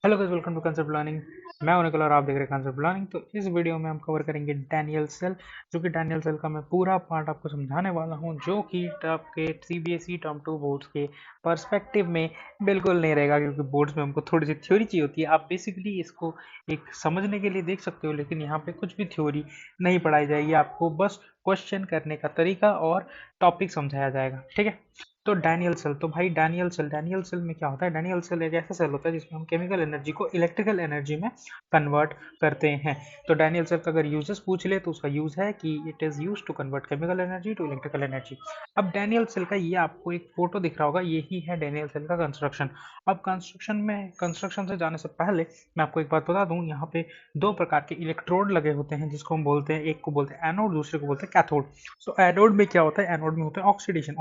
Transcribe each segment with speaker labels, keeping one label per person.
Speaker 1: Hello guys, welcome to concept learning. मैं हूं निकल और आप देख रहे हैं कंसेप्ट लर्निंग। तो इस वीडियो में हम कवर करेंगे डैनियल सेल, जो कि डैनियल सेल का मैं पूरा पार्ट आपको समझाने वाला हूं, जो कि आपके सीबीएसई टर्म टू बोर्ड्स के पर्सपेक्टिव में बिल्कुल नहीं रहेगा, क्योंकि बोर्ड्स में हमको थोड़ी सी थ्योरी चाहिए होती है। आप बेसिकली इसको एक समझने के लिए देख सकते हो, लेकिन यहाँ पे कुछ भी थ्योरी नहीं पढ़ाई जाएगी, आपको बस क्वेश्चन करने का तरीका और टॉपिक समझाया जाएगा। ठीक है। तो डैनियल सेल, तो भाई डैनियल सेल में क्या होता है? डैनियल सेल एक ऐसा सेल होता है जिसमें हम केमिकल एनर्जी को इलेक्ट्रिकल एनर्जी में कन्वर्ट करते हैं। तो डैनियल सेल का अगर यूजेस पूछ ले तो उसका यूज है कि it is use to convert chemical energy to electrical energy. अब डैनियल सेल का ये आपको एक फोटो दिख रहा होगा, यही है डैनियल सेल का कंस्ट्रक्शन। अब कंस्ट्रक्शन से जाने से पहले मैं आपको एक बात बता दूं, यहाँ पे दो प्रकार के इलेक्ट्रोड लगे होते हैं, जिसको हम बोलते हैं, एक को बोलते हैं एनोड, दूसरे को बोलते हैं कैथोड। तो एनोड में क्या होता है? एनोड में होता है ऑक्सीडेशन।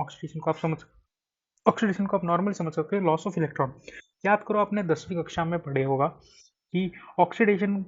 Speaker 1: ऑक्सीडेशन को आप नॉर्मली समझ सकते हो, लॉस ऑफ इलेक्ट्रॉन। याद करो, आपने 10वीं कक्षा में पढ़े होगा कि ऑक्सीडेशन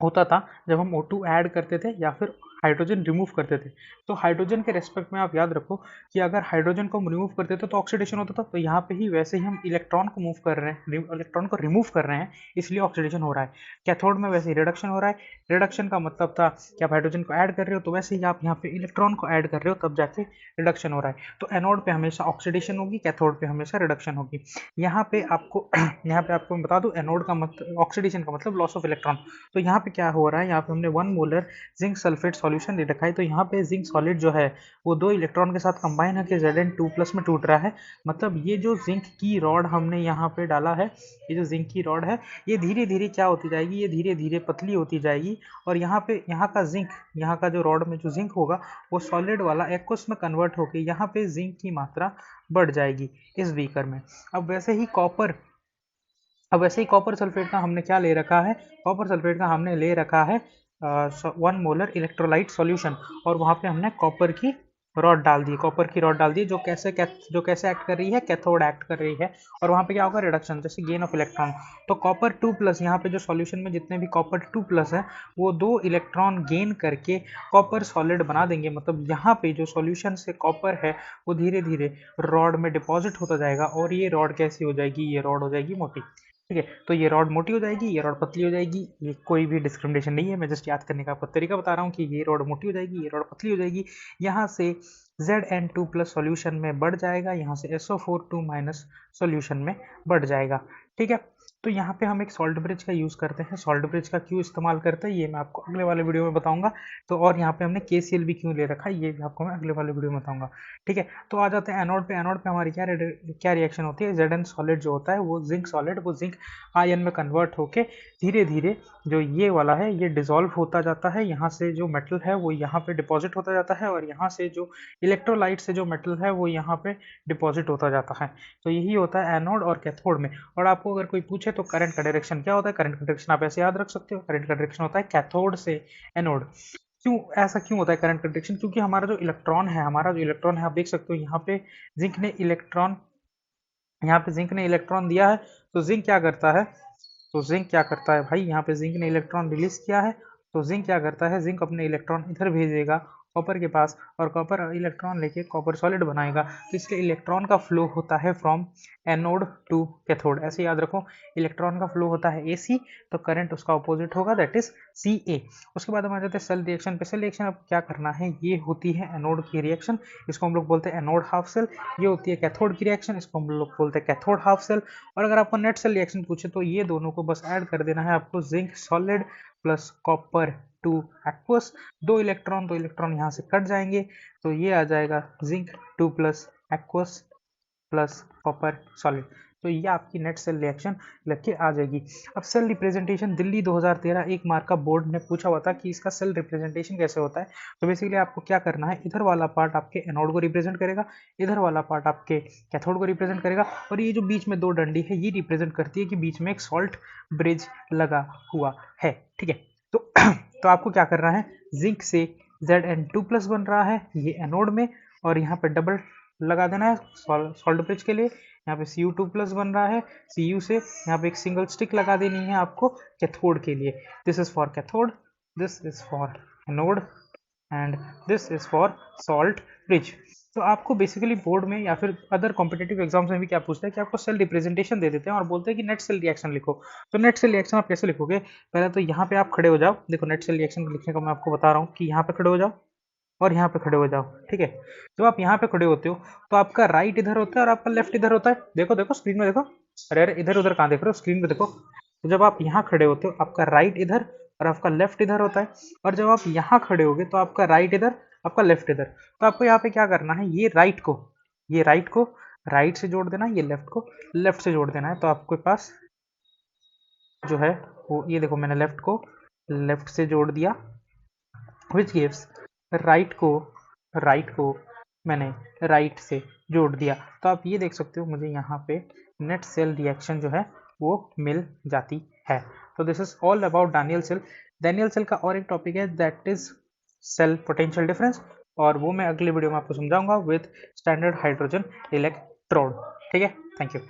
Speaker 1: होता था जब हम O2 ऐड करते थे या फिर हाइड्रोजन रिमूव करते थे। तो हाइड्रोजन के रेस्पेक्ट में आप याद रखो कि अगर हाइड्रोजन को हम रिमूव करते थे तो ऑक्सीडेशन होता था। तो यहाँ पे ही वैसे ही हम इलेक्ट्रॉन को मूव कर रहे हैं, इलेक्ट्रॉन को रिमूव कर रहे हैं, इसलिए ऑक्सीडेशन हो रहा है। कैथोड में वैसे ही रिडक्शन हो रहा है। रिडक्शन का मतलब था कि आप हाइड्रोजन को ऐड कर रहे हो, तो वैसे ही आप यहाँ पे इलेक्ट्रॉन को ऐड कर रहे हो, तब जाके रिडक्शन हो रहा है। तो एनोड पे हमेशा ऑक्सीडेशन होगी, कैथोड पे हमेशा रिडक्शन होगी। यहाँ पे आपको यहाँ पे आपको मैं बता दूं, एनोड का मतलब, ऑक्सीडेशन का मतलब लॉस ऑफ इलेक्ट्रॉन। तो यहाँ पे क्या हो रहा है? यहाँ पे हमने 1 मोलर जिंक सल्फेट सॉल्यूशन दे रखा है। तो यहाँ पे जिंक सॉलिड जो है वो दो इलेक्ट्रॉन के साथ कंबाइन होकर Zn2+ में टूट रहा है। मतलब ये जो जिंक की रॉड हमने यहाँ पे डाला है, ये जो जिंक की रॉड है, ये धीरे धीरे क्या होती जाएगी? ये धीरे धीरे पतली होती जाएगी। और यहाँ पे यहाँ का जो रॉड में जो जिंक होगा, वो सॉलिड वाला एक्वस में कन्वर्ट होकर यहाँ पे जिंक की मात्रा बढ़ जाएगी इस बीकर में। अब वैसे ही कॉपर अब वैसे ही कॉपर सल्फेट का हमने क्या ले रखा है? कॉपर सल्फेट का हमने ले रखा है 1 मोलर इलेक्ट्रोलाइट सॉल्यूशन। और वहां पे हमने कॉपर की रॉड डाल दी, जो कैसे एक्ट कर रही है? कैथोड एक्ट कर रही है। और वहां पे क्या होगा? रिडक्शन, जैसे गेन ऑफ इलेक्ट्रॉन। तो कॉपर 2+, यहाँ पे जो सॉल्यूशन में जितने भी कॉपर 2+ है, वो दो इलेक्ट्रॉन गेन करके कॉपर सॉलिड बना देंगे। मतलब यहाँ पे जो सॉल्यूशन से कॉपर है, वो धीरे धीरे रॉड में डिपॉजिट होता जाएगा। और ये रॉड कैसी हो जाएगी? ये रॉड हो जाएगी मोटी। ठीक है। तो ये रॉड मोटी हो जाएगी, ये रॉड पतली हो जाएगी। ये कोई भी डिस्क्रिमिनेशन नहीं है, मैं जस्ट याद करने का आपको तरीका बता रहा हूँ कि ये रॉड मोटी हो जाएगी, ये रॉड पतली हो जाएगी। यहाँ से Zn2+ सॉल्यूशन में बढ़ जाएगा, यहाँ से SO4 2- सॉल्यूशन में बढ़ जाएगा। ठीक है। तो यहाँ पे हम एक सॉल्ट ब्रिज का यूज करते हैं। सॉल्ट ब्रिज का क्यों इस्तेमाल करते हैं, ये मैं आपको अगले वाले वीडियो में बताऊंगा। तो और यहाँ पे हमने KCl भी क्यों ले रखा है, ये भी आपको मैं अगले वाले वीडियो में बताऊंगा। ठीक है। तो आ जाते हैं एनोड पे। एनोड पे हमारी क्या रिएक्शन होती है? Zn सॉलिड जो होता है, वो जिंक आयन में कन्वर्ट होके धीरे धीरे जो ये वाला है, ये डिसॉल्व होता जाता है। यहाँ से जो मेटल है वो यहाँ पे डिपॉजिट होता जाता है, और यहाँ से जो इलेक्ट्रोलाइट से जो मेटल है वो यहाँ पे डिपॉजिट होता जाता है। तो यही होता है एनोड और कैथोड में। और आपको अगर कोई पूछे तो करंट का डायरेक्शन क्या होता है? करंट का डायरेक्शन आप ऐसे याद रख सकते हो, करंट का डायरेक्शन होता है कैथोड से एनोड। क्यों होता है करंट का डायरेक्शन? क्योंकि हमारा जो इलेक्ट्रॉन है, आप देख सकते हो यहाँ पे जिंक ने इलेक्ट्रॉन यहाँ पे जिंक ने इलेक्ट्रॉन दिया है। तो जिंक क्या करता है भाई? यहाँ पे जिंक ने इलेक्ट्रॉन रिलीज किया है। तो जिंक क्या करता है? जिंक अपने इलेक्ट्रॉन इधर भेजेगा कॉपर के पास, और कॉपर इलेक्ट्रॉन लेके कॉपर सॉलिड बनाएगा। तो इसलिए इलेक्ट्रॉन का फ्लो होता है फ्रॉम एनोड टू कैथोड। ऐसे याद रखो, इलेक्ट्रॉन का फ्लो होता है AC, तो करंट उसका अपोजिट होगा, दैट इज CA। उसके बाद हम आ जाते हैं सेल रिएक्शन पे। सेल रिएक्शन अब क्या करना है? ये होती है एनोड की रिएक्शन, इसको हम लोग बोलते हैं एनोड हाफ सेल। ये होती है कैथोड की रिएक्शन, इसको हम लोग बोलते हैं कैथोड हाफ सेल। और अगर आपको नेट सेल रिएक्शन पूछे तो ये दोनों को बस ऐड कर देना है आपको, zinc solid plus copper 2 aqueous. दो इलेक्ट्रॉन यहाँ से कट जाएंगे, तो ये आ जाएगा zinc 2+ aqueous plus copper solid. तो ये आपकी नेट सेल रिएक्शन लग के आ जाएगी। अब सेल रिप्रेजेंटेशन, दिल्ली 2013 एक मार्क का बोर्ड ने पूछा हुआ था कि इसका सेल रिप्रेजेंटेशन कैसे होता है। तो बेसिकली आपको क्या करना है, इधर वाला पार्ट आपके एनोड को रिप्रेजेंट करेगा, इधर वाला पार्ट आपके कैथोड को रिप्रेजेंट करेगा, और ये जो बीच में दो डंडी है, ये रिप्रेजेंट करती है कि बीच में एक सॉल्ट ब्रिज लगा हुआ है। ठीक है। तो तो आपको क्या करना है, जिंक से Zn2+ बन रहा है ये एनोड में, और यहाँ पे डबल लगा देना है सॉल्ट ब्रिज के लिए। यहाँ पे Cu2+ बन रहा है, Cu से यहाँ पे एक सिंगल स्टिक लगा देनी है आपको कैथोड के लिए। This is for cathode, this is for anode, and this is for salt bridge. तो आपको बेसिकली बोर्ड में या फिर अदर कॉम्पिटेटिव एग्जाम्स में भी क्या पूछता है कि आपको सेल रिप्रेजेंटेशन दे देते हैं और बोलते हैं कि नेट सेल रिएक्शन लिखो। तो नेट सेल रिएक्शन आप कैसे लिखोगे? पहले तो यहाँ पे आप खड़े हो जाओ। देखो नेट सेल रिएक्शन लिखने का मैं आपको बता रहा हूँ कि यहाँ पे खड़े हो जाओ और यहाँ पे खड़े हो जाओ। ठीक है, जब आप यहाँ पे खड़े होते हो तो आपका राइट इधर होता है और आपका लेफ्ट इधर होता है। देखो देखो स्क्रीन में देखो। अरे अरे इधर उधर कहाँ देख रहे हो, स्क्रीन पे देखो। तो जब आप यहाँ खड़े होते हो आपका राइट इधर और आपका लेफ्ट इधर होता है। और जब आप यहाँ खड़े होगे तो आपका राइट इधर, आपका लेफ्ट इधर। तो आपको यहाँ पे क्या करना है, ये राइट को राइट से जोड़ देना है, ये लेफ्ट को लेफ्ट से जोड़ देना है। तो आपके पास जो है वो ये देखो, मैंने लेफ्ट को लेफ्ट से जोड़ दिया, विच गिव्स राइट को मैंने राइट से जोड़ दिया। तो आप ये देख सकते हो मुझे यहाँ पे नेट सेल रिएक्शन जो है वो मिल जाती है। तो this is all about Daniell cell. Daniell cell का और एक टॉपिक है that is cell potential difference, और वो मैं अगले वीडियो में आपको समझाऊंगा विद स्टैंडर्ड हाइड्रोजन इलेक्ट्रोड। ठीक है, थैंक यू।